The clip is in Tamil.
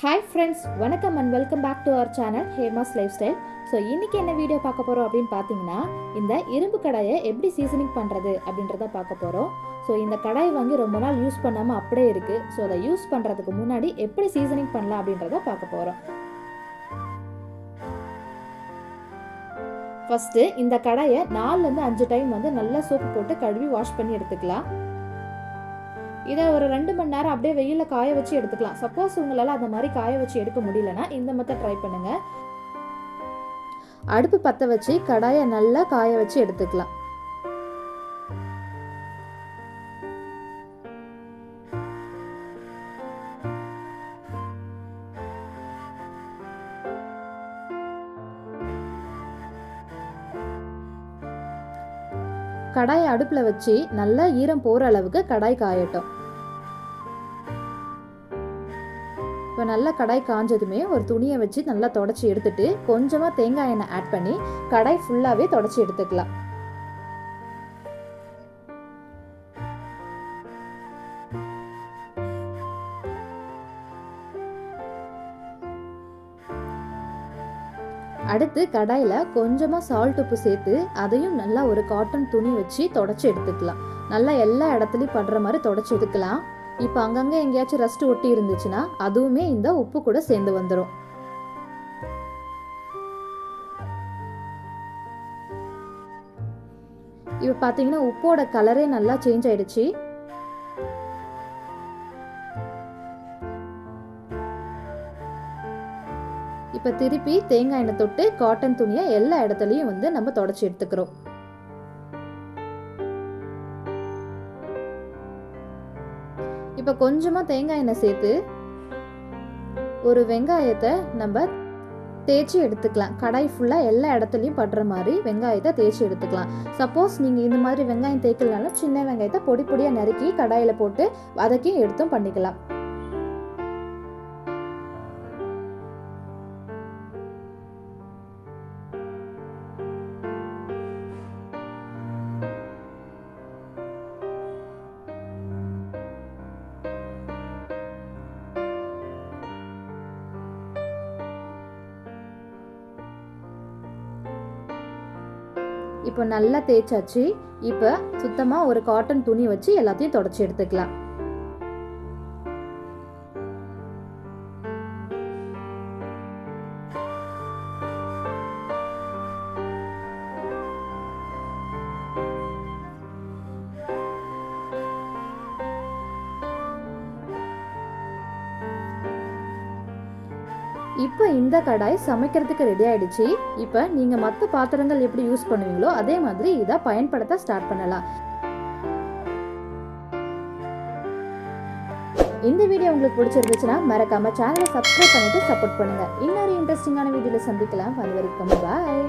ஹாய் ஃப்ரெண்ட்ஸ், வணக்கம் and welcome back to our channel Hema's lifestyle. So இன்றைக்கி என்ன வீடியோ பார்க்க போகிறோம் அப்படின்னு பார்த்தீங்கன்னா, இந்த இரும்பு கடாயை எப்படி சீசனிங் பண்ணுறது அப்படின்றத பார்க்க போகிறோம். ஸோ இந்த கடாய் வாங்கி ரொம்ப நாள் யூஸ் பண்ணாமல் அப்படியே இருக்குது. ஸோ அதை யூஸ் பண்ணுறதுக்கு முன்னாடி எப்படி சீசனிங் பண்ணலாம் அப்படின்றத பார்க்க போகிறோம். ஃபஸ்ட்டு இந்த கடாயை 4லேருந்து 5 டைம் நல்லா சோப்பு போட்டு கழுவி வாஷ் பண்ணி எடுத்துக்கலாம். இதை ஒரு 2 மணி நேரம் அப்படியே வெயிலில் காய வச்சு எடுத்துக்கலாம். சப்போஸ் உங்களால் அந்த மாதிரி காய வச்சு எடுக்க முடியலன்னா இந்த மெத்தட் ட்ரை பண்ணுங்கள். அடுப்பு பற்ற வச்சு கடாயை நல்லா காய வச்சு எடுத்துக்கலாம். கடாயை அடுப்பில் வச்சு நல்லா ஈரம் போகிற அளவுக்கு கடாய் காயட்டும். இப்போ நல்லா கடாய் காஞ்சதுமே ஒரு துணியை வச்சு நல்லா தொடச்சி எடுத்துட்டு கொஞ்சமாக தேங்காய் எண்ணெய் ஆட் பண்ணி கடாய் ஃபுல்லாகவே தொடச்சி எடுத்துக்கலாம். அடுத்து கடாயில் கொஞ்சமாக சால்ட் உப்பு சேர்த்து அதையும் நல்லா ஒரு காட்டன் துணி வச்சு தொடச்சி எடுத்துக்கலாம். நல்லா எல்லா இடத்துலையும் படுற மாதிரி தொடச்சி எடுக்கலாம். இப்போ அங்கங்கே எங்கேயாச்சும் ரஸ்ட் ஒட்டி இருந்துச்சுன்னா அதுவுமே இந்த உப்பு கூட சேர்ந்து வந்துடும். இப்போ பார்த்தீங்கன்னா உப்போட கலரே நல்லா சேஞ்ச் ஆயிடுச்சு. இப்போ திருப்பி தேங்காய் எண்ணெய் தொட்டு காட்டன் துணியை எல்லா இடத்துலையும் நம்ம தொடச்சி எடுத்துக்கிறோம். இப்போ கொஞ்சமாக தேங்காய் எண்ணெய் சேர்த்து ஒரு வெங்காயத்தை நம்ம தேய்ச்சி எடுத்துக்கலாம். கடாய் ஃபுல்லாக எல்லா இடத்துலையும் படுற மாதிரி வெங்காயத்தை தேய்ச்சி எடுத்துக்கலாம். சப்போஸ் நீங்கள் இந்த மாதிரி வெங்காயம் தேய்க்கலனாலும் சின்ன வெங்காயத்தை பொடி பொடியாக நறுக்கி கடாயில் போட்டு வதக்கி எடுத்தும் பண்ணிக்கலாம். இப்போ நல்லா தேய்ச்சாச்சு. இப்போ சுத்தமாக ஒரு காட்டன் துணி வச்சு எல்லாத்தையும் தொடச்சி எடுத்துக்கலாம். இப்போ இந்த கடாய் சமைக்கிறதுக்கு ரெடி ஆயிடுச்சு. இப்போ நீங்க மற்ற பாத்திரங்கள் எப்படி யூஸ் பண்ணுவீங்களோ அதே மாதிரி இதை பயன்படுத்த ஸ்டார்ட் பண்ணலாம். இந்த வீடியோ உங்களுக்கு பிடிச்சிருந்துச்சுன்னா மறக்காம சேனலை சப்ஸ்கிரைப் பண்ணிட்டு சப்போர்ட் பண்ணுங்க. இன்னொரு இன்ட்ரெஸ்டிங்கான வீடியோல சந்திக்கலாம். அது வரைக்கும் பாய்.